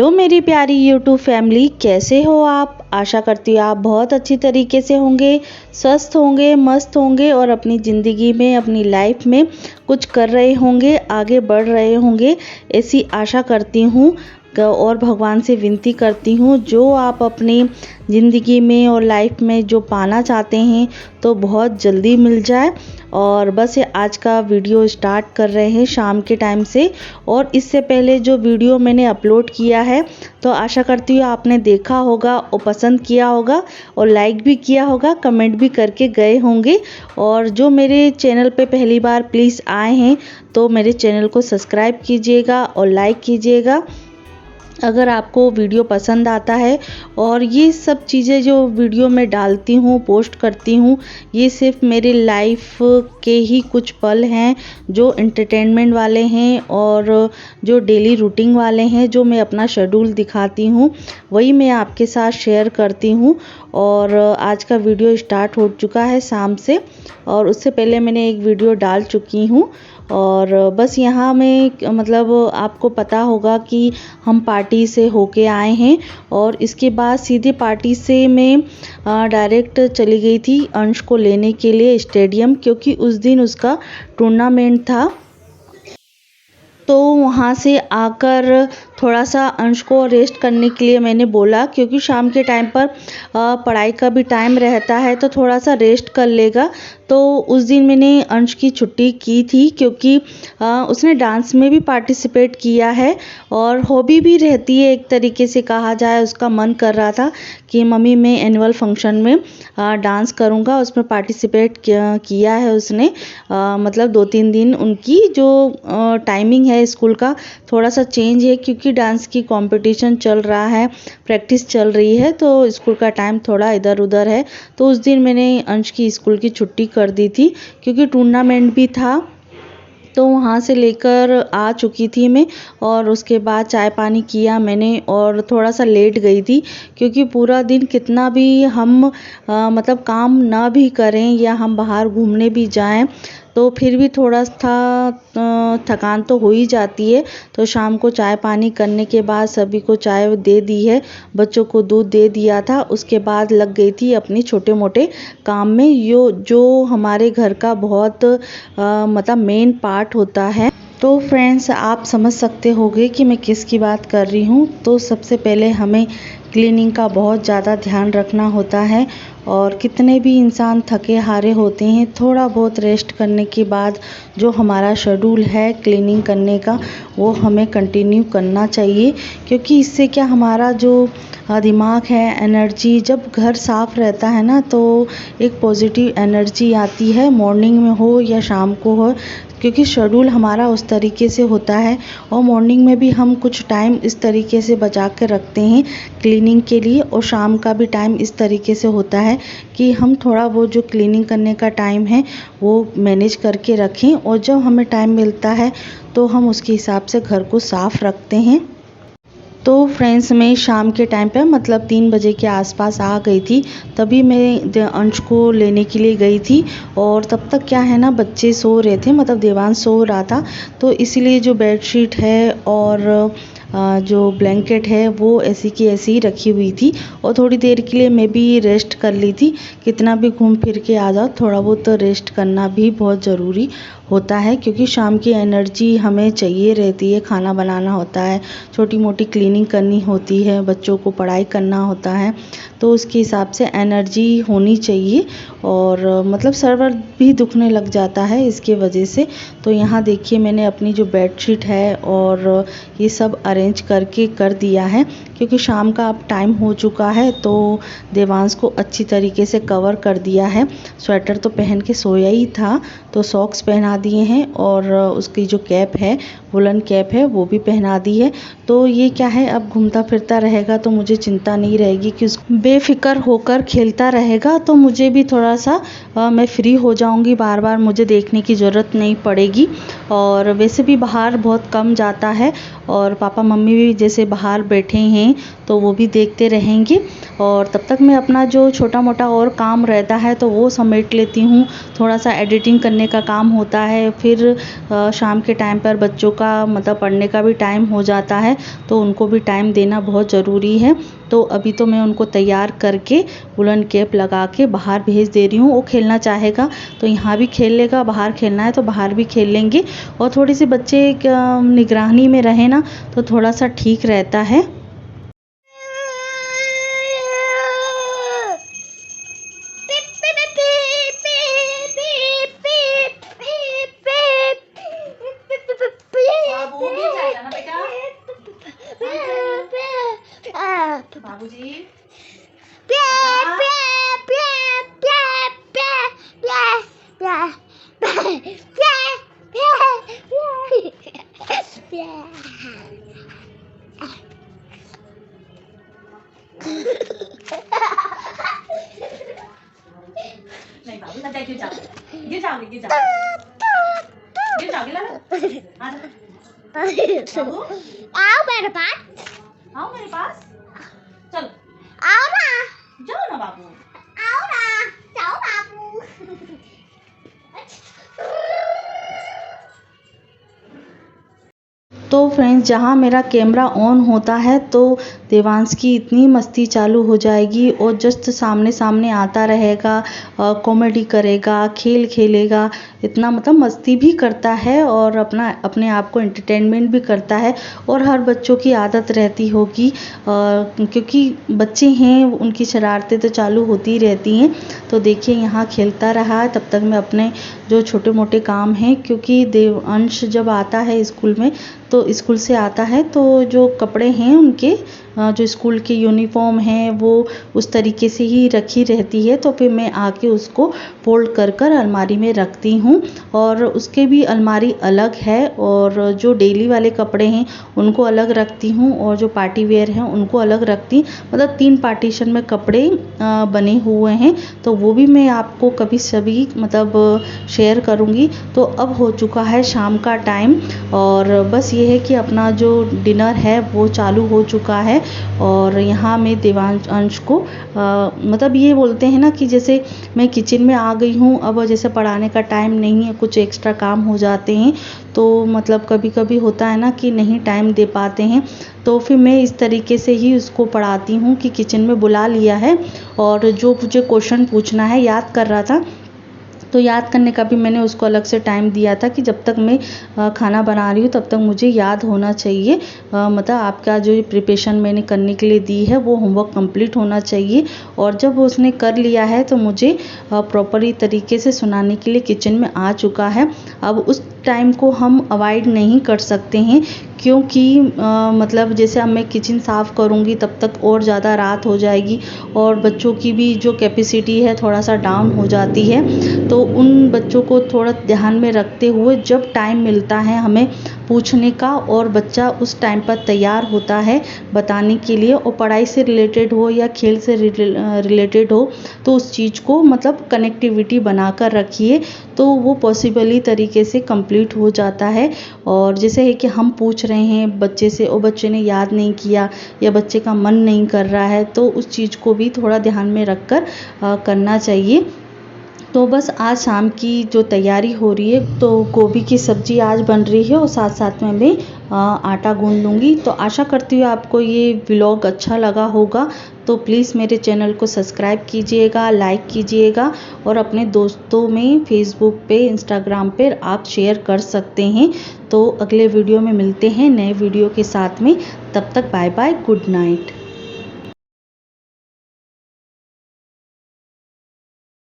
Hello मेरी प्यारी YouTube family, कैसे हो आप। आशा करती हूँ आप बहुत अच्छी तरीके से होंगे, स्वस्थ होंगे, मस्त होंगे और अपनी ज़िंदगी में, अपनी लाइफ में कुछ कर रहे होंगे, आगे बढ़ रहे होंगे, ऐसी आशा करती हूँ। और भगवान से विनती करती हूँ, जो आप अपनी ज़िंदगी में और लाइफ में जो पाना चाहते हैं तो बहुत जल्दी मिल जाए। और बस ये आज का वीडियो स्टार्ट कर रहे हैं शाम के टाइम से। और इससे पहले जो वीडियो मैंने अपलोड किया है तो आशा करती हूँ आपने देखा होगा और पसंद किया होगा और लाइक भी किया होगा, कमेंट भी करके गए होंगे। और जो मेरे चैनल पे पहली बार प्लीज़ आए हैं तो मेरे चैनल को सब्सक्राइब कीजिएगा और लाइक कीजिएगा अगर आपको वीडियो पसंद आता है। और ये सब चीज़ें जो वीडियो में डालती हूँ, पोस्ट करती हूँ, ये सिर्फ मेरी लाइफ के ही कुछ पल हैं जो एंटरटेनमेंट वाले हैं और जो डेली रूटीन वाले हैं, जो मैं अपना शेड्यूल दिखाती हूँ वही मैं आपके साथ शेयर करती हूँ। और आज का वीडियो स्टार्ट हो चुका है शाम से, और उससे पहले मैंने एक वीडियो डाल चुकी हूँ। और बस यहाँ में मतलब आपको पता होगा कि हम पार्टी से होके आए हैं और इसके बाद सीधे पार्टी से मैं डायरेक्ट चली गई थी अंश को लेने के लिए स्टेडियम, क्योंकि उस दिन उसका टूर्नामेंट था। तो वहाँ से आकर थोड़ा सा अंश को रेस्ट करने के लिए मैंने बोला, क्योंकि शाम के टाइम पर पढ़ाई का भी टाइम रहता है तो थोड़ा सा रेस्ट कर लेगा। तो उस दिन मैंने अंश की छुट्टी की थी, क्योंकि उसने डांस में भी पार्टिसिपेट किया है और हॉबी भी रहती है एक तरीके से कहा जाए। उसका मन कर रहा था कि मम्मी मैं एनुअल फंक्शन में डांस करूँगा, उसमें पार्टिसिपेट किया है उसने। मतलब 2-3 दिन उनकी जो टाइमिंग है स्कूल का थोड़ा सा चेंज है, क्योंकि डांस की कंपटीशन चल रहा है, प्रैक्टिस चल रही है, तो स्कूल का टाइम थोड़ा इधर उधर है। तो उस दिन मैंने अंश की स्कूल की छुट्टी कर दी थी, क्योंकि टूर्नामेंट भी था। तो वहाँ से लेकर आ चुकी थी मैं और उसके बाद चाय पानी किया मैंने और थोड़ा सा लेट गई थी, क्योंकि पूरा दिन कितना भी हम मतलब काम ना भी करें या हम बाहर घूमने भी जाएं तो फिर भी थोड़ा सा थकान तो हो ही जाती है। तो शाम को चाय पानी करने के बाद सभी को चाय दे दी है, बच्चों को दूध दे दिया था, उसके बाद लग गई थी अपनी छोटे मोटे काम में, जो हमारे घर का बहुत मतलब मेन पार्ट होता है। तो फ्रेंड्स आप समझ सकते होंगे कि मैं किसकी बात कर रही हूँ। तो सबसे पहले हमें क्लीनिंग का बहुत ज़्यादा ध्यान रखना होता है, और कितने भी इंसान थके हारे होते हैं, थोड़ा बहुत रेस्ट करने के बाद जो हमारा शेड्यूल है क्लीनिंग करने का वो हमें कंटिन्यू करना चाहिए। क्योंकि इससे क्या हमारा जो दिमाग है, एनर्जी, जब घर साफ़ रहता है ना तो एक पॉजिटिव एनर्जी आती है, मॉर्निंग में हो या शाम को हो, क्योंकि शेड्यूल हमारा उस तरीके से होता है। और मॉर्निंग में भी हम कुछ टाइम इस तरीके से बचा के रखते हैं क्लीनिंग के लिए, और शाम का भी टाइम इस तरीके से होता है कि हम थोड़ा वो जो क्लीनिंग करने का टाइम है वो मैनेज करके रखें, और जब हमें टाइम मिलता है तो हम उसके हिसाब से घर को साफ़ रखते हैं। तो फ्रेंड्स मैं शाम के टाइम पे मतलब 3 बजे के आसपास आ गई थी, तभी मैं अंश को लेने के लिए गई थी। और तब तक क्या है ना, बच्चे सो रहे थे, मतलब देवांश सो रहा था, तो इसलिए जो बेडशीट है और जो ब्लैंकेट है वो ऐसी की ऐसी ही रखी हुई थी। और थोड़ी देर के लिए मैं भी रेस्ट कर ली थी। कितना भी घूम फिर के आ जाओ, थोड़ा बहुत तो रेस्ट करना भी बहुत ज़रूरी होता है, क्योंकि शाम की एनर्जी हमें चाहिए रहती है। खाना बनाना होता है, छोटी मोटी क्लीनिंग करनी होती है, बच्चों को पढ़ाई करना होता है, तो उसके हिसाब से एनर्जी होनी चाहिए। और मतलब सर्वर भी दुखने लग जाता है इसके वजह से। तो यहाँ देखिए मैंने अपनी जो बेडशीट है और ये सब अरेंज करके कर दिया है, क्योंकि शाम का अब टाइम हो चुका है। तो देवांश को अच्छी तरीके से कवर कर दिया है, स्वेटर तो पहन के सोया ही था, तो सॉक्स पहना दिए हैं, और उसकी जो कैप है, वुलन कैप है, वो भी पहना दी है। तो ये क्या है, अब घूमता फिरता रहेगा तो मुझे चिंता नहीं रहेगी कि उसको बेफिक्र होकर खेलता रहेगा, तो मुझे भी थोड़ा सा मैं फ्री हो जाऊंगी, बार बार मुझे देखने की ज़रूरत नहीं पड़ेगी। और वैसे भी बाहर बहुत कम जाता है और पापा मम्मी भी जैसे बाहर बैठे हैं तो वो भी देखते रहेंगे। और तब तक मैं अपना जो छोटा मोटा और काम रहता है तो वो समेट लेती हूँ। थोड़ा सा एडिटिंग करने का काम होता है, फिर शाम के टाइम पर बच्चों का मतलब पढ़ने का भी टाइम हो जाता है, तो उनको भी टाइम देना बहुत ज़रूरी है। तो अभी तो मैं उनको तैयार करके वुलन कैप लगा के बाहर भेज दे रही हूँ। वो खेलना चाहेगा तो यहाँ भी खेल लेगा, बाहर खेलना है तो बाहर भी खेल लेंगे। और थोड़ी सी बच्चे निगरानी में रहे ना तो थोड़ा सा ठीक रहता है। बाबूजी नहीं बाबू ना गिर जाओगे गिर जाओगे गिर जाओगे गिर जाओगे ला बाबू आओ मेरे पास, आओ मेरे पास, चलो आओ ना, जाओ ना बाबू। आओ ना, जाओ बाबू। तो फ्रेंड्स, जहाँ मेरा कैमरा ऑन होता है तो देवांश की इतनी मस्ती चालू हो जाएगी और जस्ट सामने सामने आता रहेगा, कॉमेडी करेगा, खेल खेलेगा, इतना मतलब मस्ती भी करता है और अपने आप को एंटरटेनमेंट भी करता है। और हर बच्चों की आदत रहती होगी, क्योंकि बच्चे हैं, उनकी शरारतें तो चालू होती रहती हैं। तो देखिए यहाँ खेलता रहा है, तब तक मैं अपने जो छोटे मोटे काम हैं, क्योंकि देवांश जब आता है स्कूल में तो स्कूल से आता है तो जो कपड़े हैं उनके जो स्कूल के यूनिफॉर्म हैं वो उस तरीके से ही रखी रहती है। तो फिर मैं आके उसको फोल्ड कर कर अलमारी में रखती हूँ। और उसके भी अलमारी अलग है, और जो डेली वाले कपड़े हैं उनको अलग रखती हूँ और जो पार्टी वेयर हैं उनको अलग रखती, मतलब 3 पार्टीशन में कपड़े बने हुए हैं। तो वो भी मैं आपको कभी सभी मतलब शेयर करूँगी। तो अब हो चुका है शाम का टाइम, और बस ये है कि अपना जो डिनर है वो चालू हो चुका है। और यहाँ मैं देवांश को मतलब ये बोलते हैं ना कि जैसे मैं किचन में आ गई हूँ, अब जैसे पढ़ाने का टाइम नहीं है, कुछ एक्स्ट्रा काम हो जाते हैं, तो मतलब कभी कभी होता है ना कि नहीं टाइम दे पाते हैं। तो फिर मैं इस तरीके से ही उसको पढ़ाती हूँ कि किचन में बुला लिया है और जो मुझे क्वेश्चन पूछना है याद कर रहा था, तो याद करने का भी मैंने उसको अलग से टाइम दिया था कि जब तक मैं खाना बना रही हूँ तब तक मुझे याद होना चाहिए, मतलब आपका जो प्रिपरेशन मैंने करने के लिए दी है वो होमवर्क कंप्लीट होना चाहिए। और जब उसने कर लिया है तो मुझे प्रॉपरली तरीके से सुनाने के लिए किचन में आ चुका है। अब उस टाइम को हम अवॉइड नहीं कर सकते हैं, क्योंकि मतलब जैसे अब मैं किचन साफ़ करूँगी तब तक और ज़्यादा रात हो जाएगी और बच्चों की भी जो कैपेसिटी है थोड़ा सा डाउन हो जाती है। तो उन बच्चों को थोड़ा ध्यान में रखते हुए जब टाइम मिलता है हमें पूछने का और बच्चा उस टाइम पर तैयार होता है बताने के लिए, और पढ़ाई से रिलेटेड हो या खेल से रिलेटेड हो, तो उस चीज़ को मतलब कनेक्टिविटी बनाकर रखिए तो वो पॉसिबली तरीके से कंप्लीट हो जाता है। और जैसे है कि हम पूछ रहे हैं बच्चे से और बच्चे ने याद नहीं किया या बच्चे का मन नहीं कर रहा है, तो उस चीज़ को भी थोड़ा ध्यान में रख कर करना चाहिए। तो बस आज शाम की जो तैयारी हो रही है, तो गोभी की सब्ज़ी आज बन रही है और साथ साथ में मैं आटा गूंद लूँगी। तो आशा करती हूँ आपको ये व्लॉग अच्छा लगा होगा। तो प्लीज़ मेरे चैनल को सब्सक्राइब कीजिएगा, लाइक कीजिएगा और अपने दोस्तों में फेसबुक पे, इंस्टाग्राम पे आप शेयर कर सकते हैं। तो अगले वीडियो में मिलते हैं नए वीडियो के साथ में, तब तक बाय बाय, गुड नाइट।